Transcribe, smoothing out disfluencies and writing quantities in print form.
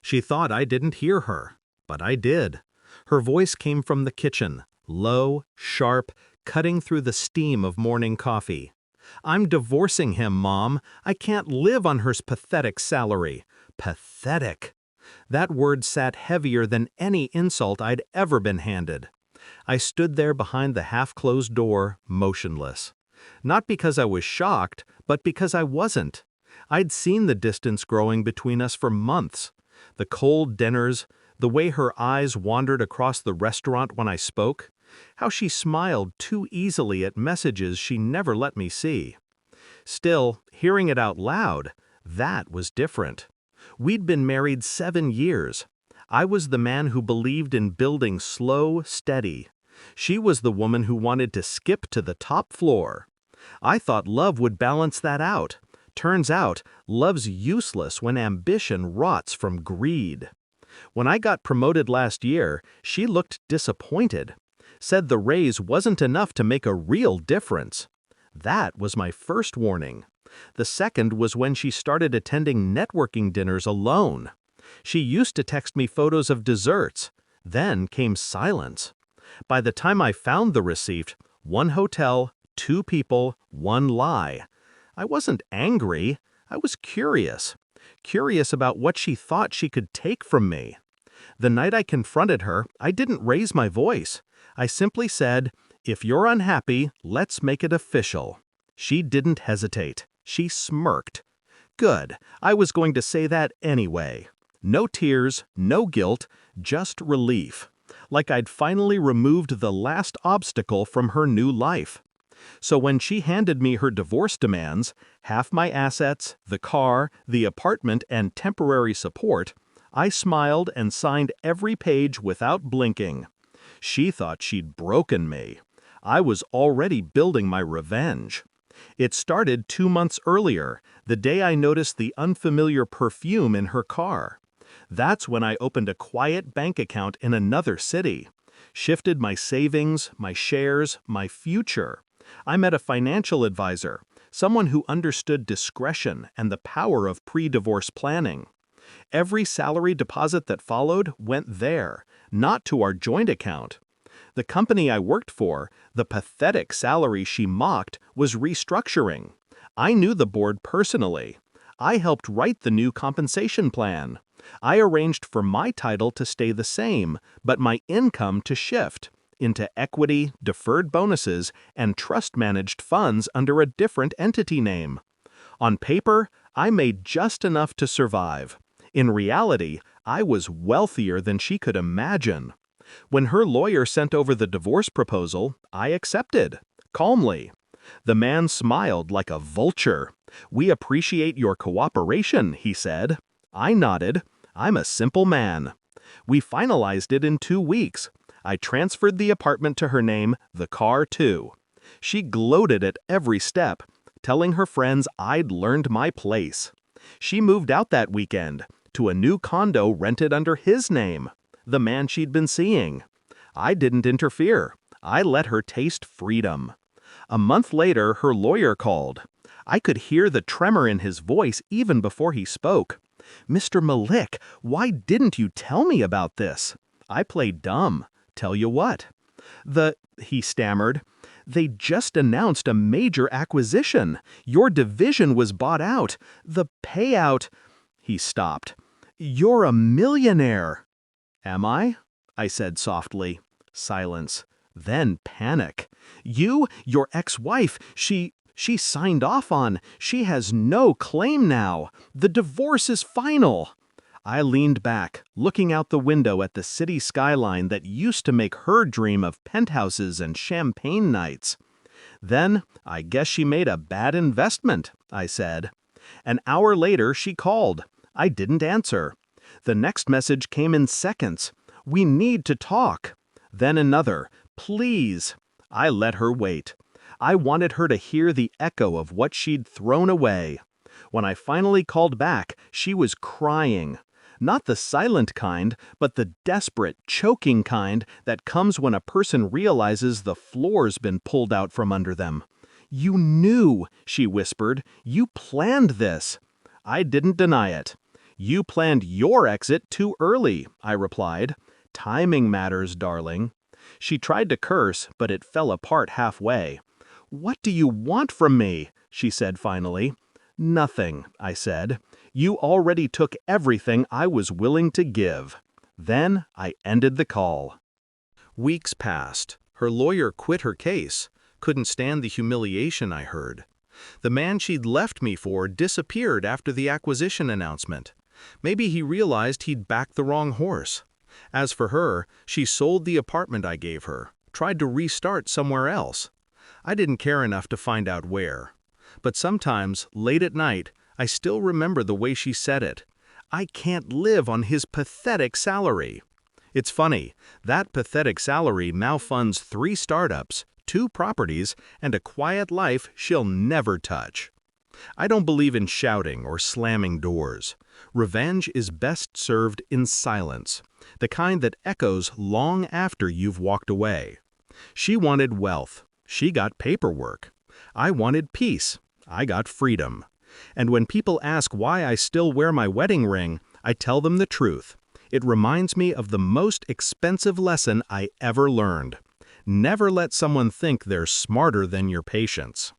She thought I didn't hear her, but I did. Her voice came from the kitchen, low, sharp, cutting through the steam of morning coffee. "I'm divorcing him, Mom. I can't live on her pathetic salary." Pathetic. That word sat heavier than any insult I'd ever been handed. I stood there behind the half-closed door, motionless. Not because I was shocked, but because I wasn't. I'd seen the distance growing between us for months. The cold dinners, the way her eyes wandered across the restaurant when I spoke, how she smiled too easily at messages she never let me see. Still, hearing it out loud, that was different. We'd been married 7 years. I was the man who believed in building slow, steady. She was the woman who wanted to skip to the top floor. I thought love would balance that out. Turns out, love's useless when ambition rots from greed. When I got promoted last year, she looked disappointed. Said the raise wasn't enough to make a real difference. That was my first warning. The second was when she started attending networking dinners alone. She used to text me photos of desserts. Then came silence. By the time I found the receipt, 1 hotel, 2 people, 1 lie. I wasn't angry. I was curious. Curious about what she thought she could take from me. The night I confronted her, I didn't raise my voice. I simply said, "If you're unhappy, let's make it official." She didn't hesitate. She smirked. Good. I was going to say that anyway. No tears, no guilt, just relief. Like I'd finally removed the last obstacle from her new life. So when she handed me her divorce demands, half my assets, the car, the apartment, and temporary support, I smiled and signed every page without blinking. She thought she'd broken me. I was already building my revenge. It started 2 months earlier, the day I noticed the unfamiliar perfume in her car. That's when I opened a quiet bank account in another city. Shifted my savings, my shares, my future. I met a financial advisor, someone who understood discretion and the power of pre-divorce planning. Every salary deposit that followed went there, not to our joint account. The company I worked for, the pathetic salary she mocked, was restructuring. I knew the board personally. I helped write the new compensation plan. I arranged for my title to stay the same, but my income to shift into equity, deferred bonuses, and trust-managed funds under a different entity name. On paper, I made just enough to survive. In reality, I was wealthier than she could imagine. When her lawyer sent over the divorce proposal, I accepted, calmly. The man smiled like a vulture. "We appreciate your cooperation," he said. I nodded. I'm a simple man. We finalized it in 2 weeks. I transferred the apartment to her name, the car too. She gloated at every step, telling her friends I'd learned my place. She moved out that weekend to a new condo rented under his name, the man she'd been seeing. I didn't interfere. I let her taste freedom. A month later, her lawyer called. I could hear the tremor in his voice even before he spoke. "Mr. Malik, why didn't you tell me about this?" I played dumb. "Tell you what?" He stammered. "They just announced a major acquisition. Your division was bought out. The payout—" He stopped. "You're a millionaire." "Am I?" I said softly. Silence. Then panic. Your ex-wife, she signed off on. She has no claim now. The divorce is final." I leaned back, looking out the window at the city skyline that used to make her dream of penthouses and champagne nights. "Then, I guess she made a bad investment," I said. An hour later, she called. I didn't answer. The next message came in seconds. "We need to talk." Then another. "Please." I let her wait. I wanted her to hear the echo of what she'd thrown away. When I finally called back, she was crying. Not the silent kind, but the desperate, choking kind that comes when a person realizes the floor's been pulled out from under them. "You knew," she whispered. "You planned this." I didn't deny it. You planned your exit too early, I replied. Timing matters, darling. She tried to curse, but it fell apart halfway. What do you want from me? She said finally. Nothing, I said. You already took everything I was willing to give. Then I ended the call. Weeks passed. Her lawyer quit her case. Couldn't stand the humiliation I heard. The man she'd left me for disappeared after the acquisition announcement. Maybe he realized he'd backed the wrong horse. As for her, she sold the apartment I gave her, tried to restart somewhere else. I didn't care enough to find out where. But sometimes, late at night, I still remember the way she said it. I can't live on his pathetic salary. It's funny, that pathetic salary now funds 3 startups, 2 properties, and a quiet life she'll never touch. I don't believe in shouting or slamming doors. Revenge is best served in silence, the kind that echoes long after you've walked away. She wanted wealth. She got paperwork. I wanted peace. I got freedom. And when people ask why I still wear my wedding ring, I tell them the truth. It reminds me of the most expensive lesson I ever learned. Never let someone think they're smarter than your patience.